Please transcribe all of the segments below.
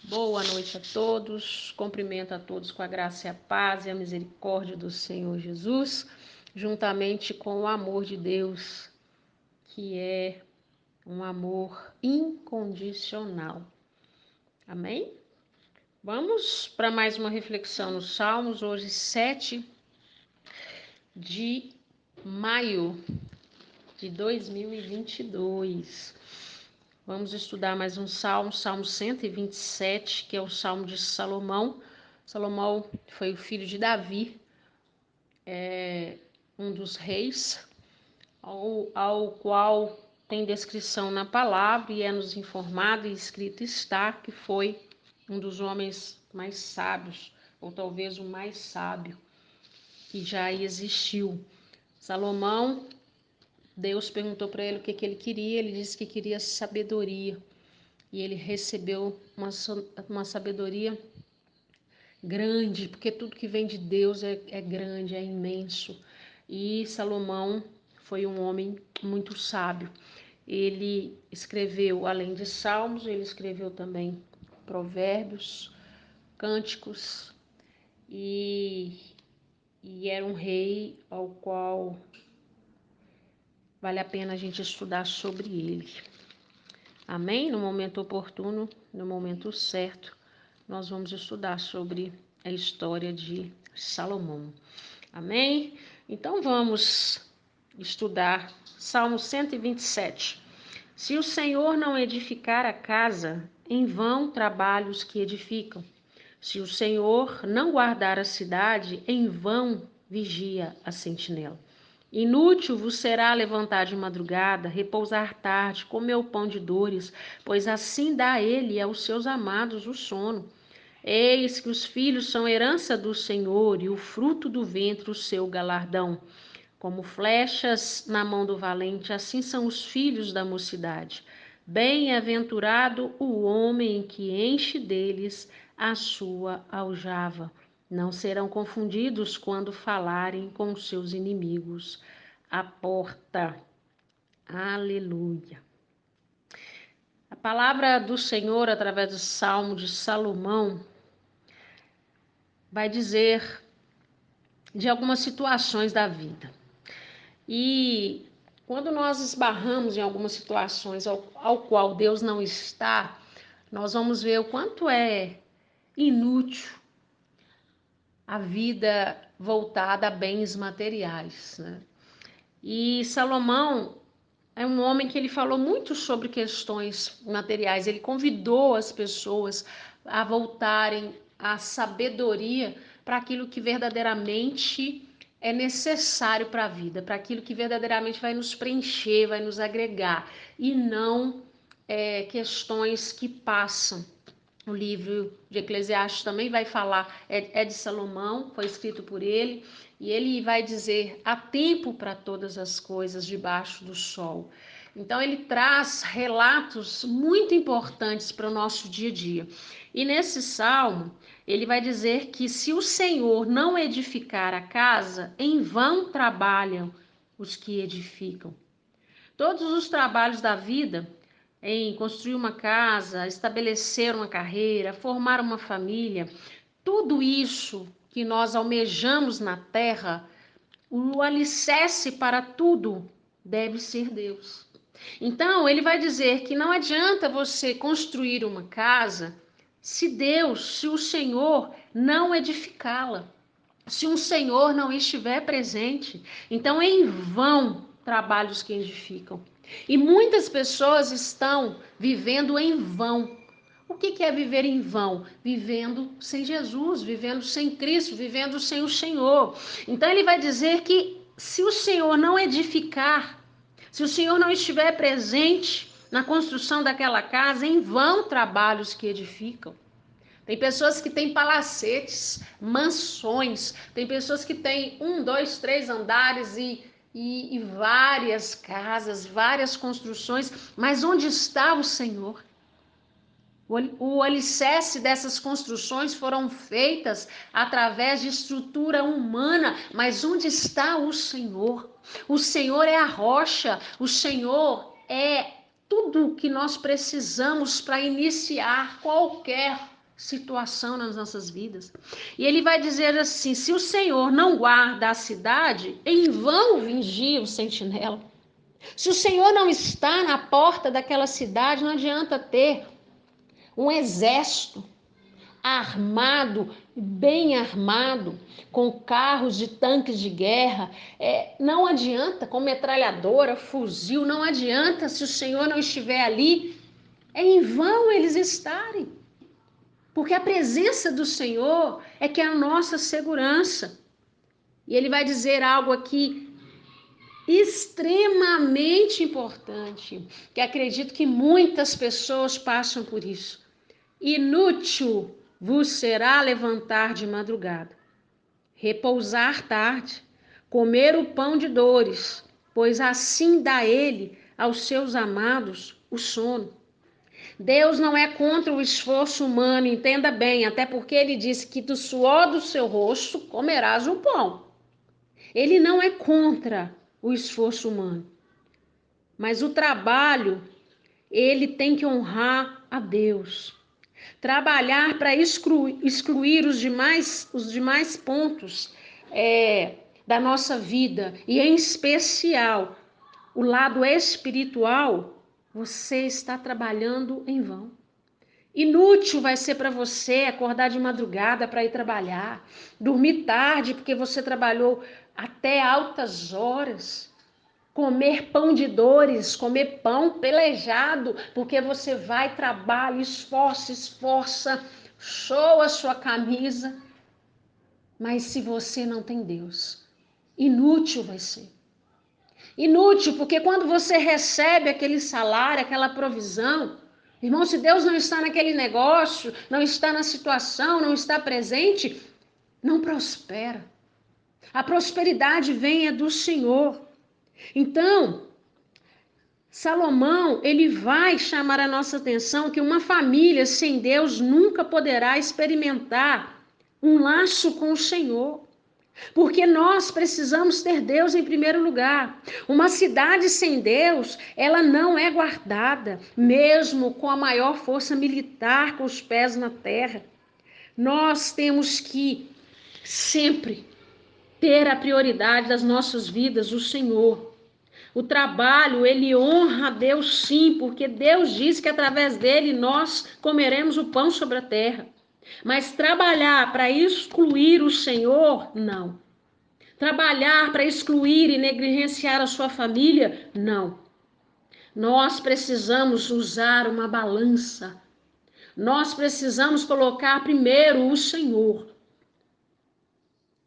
Boa noite a todos. Cumprimento a todos com a graça e a paz e a misericórdia do Senhor Jesus, juntamente com o amor de Deus, que é um amor incondicional. Amém? Vamos para mais uma reflexão nos Salmos, hoje 7 de maio de 2022. Vamos estudar mais um salmo, Salmo 127, que é o Salmo de Salomão. Salomão foi o filho de Davi, um dos reis, ao qual tem descrição na palavra e é nos informado e escrito está que foi um dos homens mais sábios, ou talvez o mais sábio que já existiu. Salomão, Deus perguntou para ele o que ele queria, ele disse que queria sabedoria. E ele recebeu uma sabedoria grande, porque tudo que vem de Deus é grande, é imenso. E Salomão foi um homem muito sábio. Ele escreveu, além de salmos, ele escreveu também provérbios, cânticos, e era um rei ao qual vale a pena a gente estudar sobre ele. Amém? No momento oportuno, no momento certo, nós vamos estudar sobre a história de Salomão. Amém? Então vamos estudar Salmo 127. Se o Senhor não edificar a casa, em vão trabalham os que edificam. Se o Senhor não guardar a cidade, em vão vigia a sentinela. Inútil vos será levantar de madrugada, repousar tarde, comer o pão de dores, pois assim dá ele e aos seus amados o sono. Eis que os filhos são herança do Senhor, e o fruto do ventre o seu galardão. Como flechas na mão do valente, assim são os filhos da mocidade. Bem-aventurado o homem que enche deles a sua aljava. Não serão confundidos quando falarem com seus inimigos à porta. Aleluia. A palavra do Senhor, através do Salmo de Salomão, vai dizer de algumas situações da vida. E quando nós esbarramos em algumas situações ao qual Deus não está, nós vamos ver o quanto é inútil a vida voltada a bens materiais, né? E Salomão é um homem que ele falou muito sobre questões materiais. Ele convidou as pessoas a voltarem à sabedoria para aquilo que verdadeiramente é necessário para a vida, para aquilo que verdadeiramente vai nos preencher, vai nos agregar, e não questões que passam. O livro de Eclesiastes também vai falar, é de Salomão, foi escrito por ele, e ele vai dizer: há tempo para todas as coisas debaixo do sol. Então ele traz relatos muito importantes para o nosso dia a dia. E nesse salmo, ele vai dizer que se o Senhor não edificar a casa, em vão trabalham os que edificam. Todos os trabalhos da vida, em construir uma casa, estabelecer uma carreira, formar uma família, tudo isso que nós almejamos na terra, o alicerce para tudo deve ser Deus. Então, ele vai dizer que não adianta você construir uma casa se o Senhor não edificá-la, se um Senhor não estiver presente. Então, em vão trabalhos que edificam. E muitas pessoas estão vivendo em vão. O que é viver em vão? Vivendo sem Jesus, vivendo sem Cristo, vivendo sem o Senhor. Então ele vai dizer que se o Senhor não edificar, se o Senhor não estiver presente na construção daquela casa, em vão trabalhos que edificam. Tem pessoas que têm palacetes, mansões, tem pessoas que têm 1, 2, 3 andares e várias casas, várias construções, mas onde está o Senhor? O alicerce dessas construções foram feitas através de estrutura humana, mas onde está o Senhor? O Senhor é a rocha, o Senhor é tudo o que nós precisamos para iniciar qualquer situação nas nossas vidas. E ele vai dizer assim: se o Senhor não guarda a cidade, em vão vigia o sentinela. Se o Senhor não está na porta daquela cidade, não adianta ter um exército armado, bem armado, com carros e tanques de guerra. Não adianta, com metralhadora, fuzil, não adianta se o Senhor não estiver ali. É em vão eles estarem. Porque a presença do Senhor é que é a nossa segurança. E ele vai dizer algo aqui extremamente importante, que acredito que muitas pessoas passam por isso. Inútil vos será levantar de madrugada, repousar tarde, comer o pão de dores, pois assim dá ele aos seus amados o sono. Deus não é contra o esforço humano, entenda bem, até porque ele disse que do suor do seu rosto comerás o pão. Ele não é contra o esforço humano, mas o trabalho, ele tem que honrar a Deus. Trabalhar para excluir os demais pontos da nossa vida, e em especial o lado espiritual, você está trabalhando em vão. Inútil vai ser para você acordar de madrugada para ir trabalhar, dormir tarde porque você trabalhou até altas horas, comer pão de dores, comer pão pelejado, porque você vai, trabalha, esforça, shoa a sua camisa. Mas se você não tem Deus, inútil vai ser. Inútil, porque quando você recebe aquele salário, aquela provisão, irmão, se Deus não está naquele negócio, não está na situação, não está presente, não prospera. A prosperidade vem do Senhor. Então, Salomão, ele vai chamar a nossa atenção que uma família sem Deus nunca poderá experimentar um laço com o Senhor. Porque nós precisamos ter Deus em primeiro lugar. Uma cidade sem Deus, ela não é guardada, mesmo com a maior força militar, com os pés na terra. Nós temos que sempre ter a prioridade das nossas vidas, o Senhor. O trabalho, ele honra a Deus sim, porque Deus diz que através dele nós comeremos o pão sobre a terra. Mas trabalhar para excluir o Senhor, não. Trabalhar para excluir e negligenciar a sua família, não. Nós precisamos usar uma balança. Nós precisamos colocar primeiro o Senhor.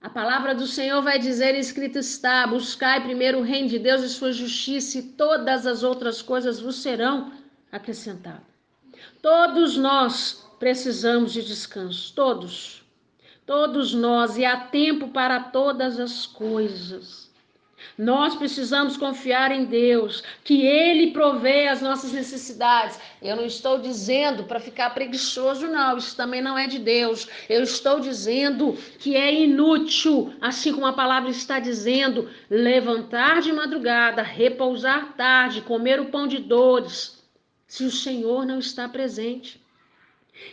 A palavra do Senhor vai dizer, escrito está: buscai primeiro o reino de Deus e sua justiça, e todas as outras coisas vos serão acrescentadas. Todos nós precisamos de descanso, todos nós, e há tempo para todas as coisas. Nós precisamos confiar em Deus, que Ele provê as nossas necessidades. Eu não estou dizendo para ficar preguiçoso, não, isso também não é de Deus. Eu estou dizendo que é inútil, assim como a palavra está dizendo, levantar de madrugada, repousar tarde, comer o pão de dores, se o Senhor não está presente.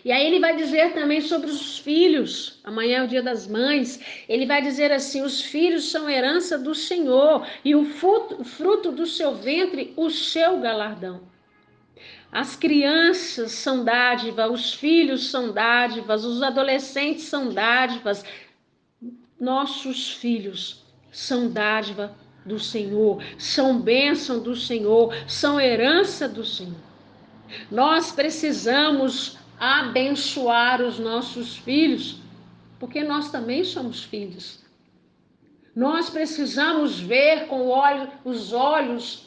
E aí ele vai dizer também sobre os filhos. Amanhã é o dia das mães. Ele vai dizer assim: os filhos são herança do Senhor, e o fruto do seu ventre, o seu galardão. As crianças são dádiva, os filhos são dádivas, os adolescentes são dádivas. Nossos filhos são dádiva do Senhor, são bênção do Senhor, são herança do Senhor. Nós precisamos abençoar os nossos filhos, porque nós também somos filhos. Nós precisamos ver com os olhos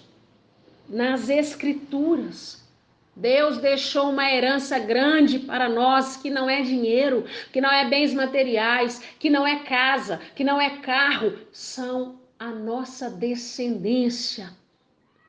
nas Escrituras. Deus deixou uma herança grande para nós, que não é dinheiro, que não é bens materiais, que não é casa, que não é carro, são a nossa descendência.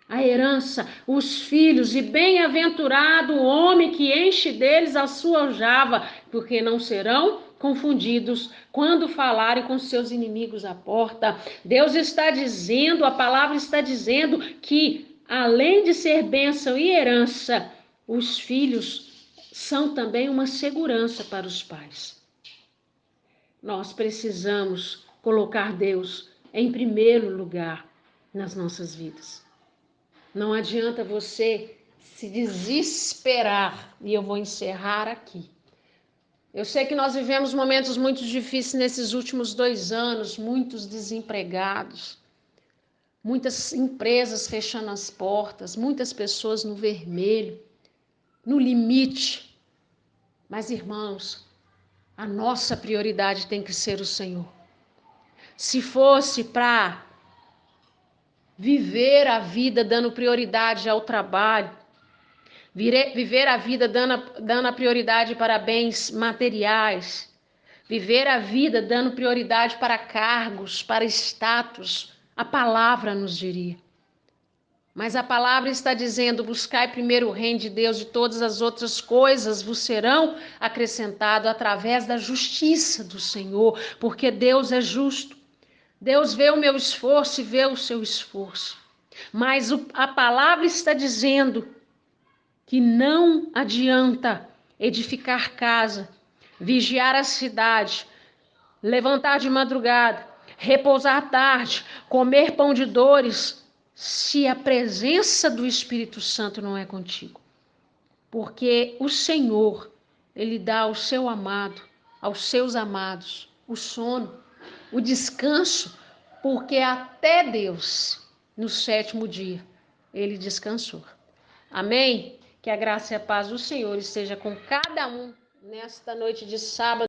A herança, os filhos, e bem-aventurado o homem que enche deles a sua aljava, porque não serão confundidos quando falarem com seus inimigos à porta. Deus está dizendo, a palavra está dizendo que, além de ser bênção e herança, os filhos são também uma segurança para os pais. Nós precisamos colocar Deus em primeiro lugar nas nossas vidas. Não adianta você se desesperar, e eu vou encerrar aqui. Eu sei que nós vivemos momentos muito difíceis nesses últimos 2 anos, muitos desempregados, muitas empresas fechando as portas, muitas pessoas no vermelho, no limite. Mas, irmãos, a nossa prioridade tem que ser o Senhor. Se fosse para viver a vida dando prioridade ao trabalho, viver a vida dando a prioridade para bens materiais, viver a vida dando prioridade para cargos, para status, a palavra nos diria. Mas a palavra está dizendo: buscai primeiro o reino de Deus, e todas as outras coisas vos serão acrescentadas através da justiça do Senhor, porque Deus é justo. Deus vê o meu esforço e vê o seu esforço. Mas a palavra está dizendo que não adianta edificar casa, vigiar a cidade, levantar de madrugada, repousar tarde, comer pão de dores, se a presença do Espírito Santo não é contigo. Porque o Senhor, Ele dá ao seu amado, aos seus amados, o sono, o descanso, porque até Deus, no 7º dia, Ele descansou. Amém? Que a graça e a paz do Senhor esteja com cada um nesta noite de sábado.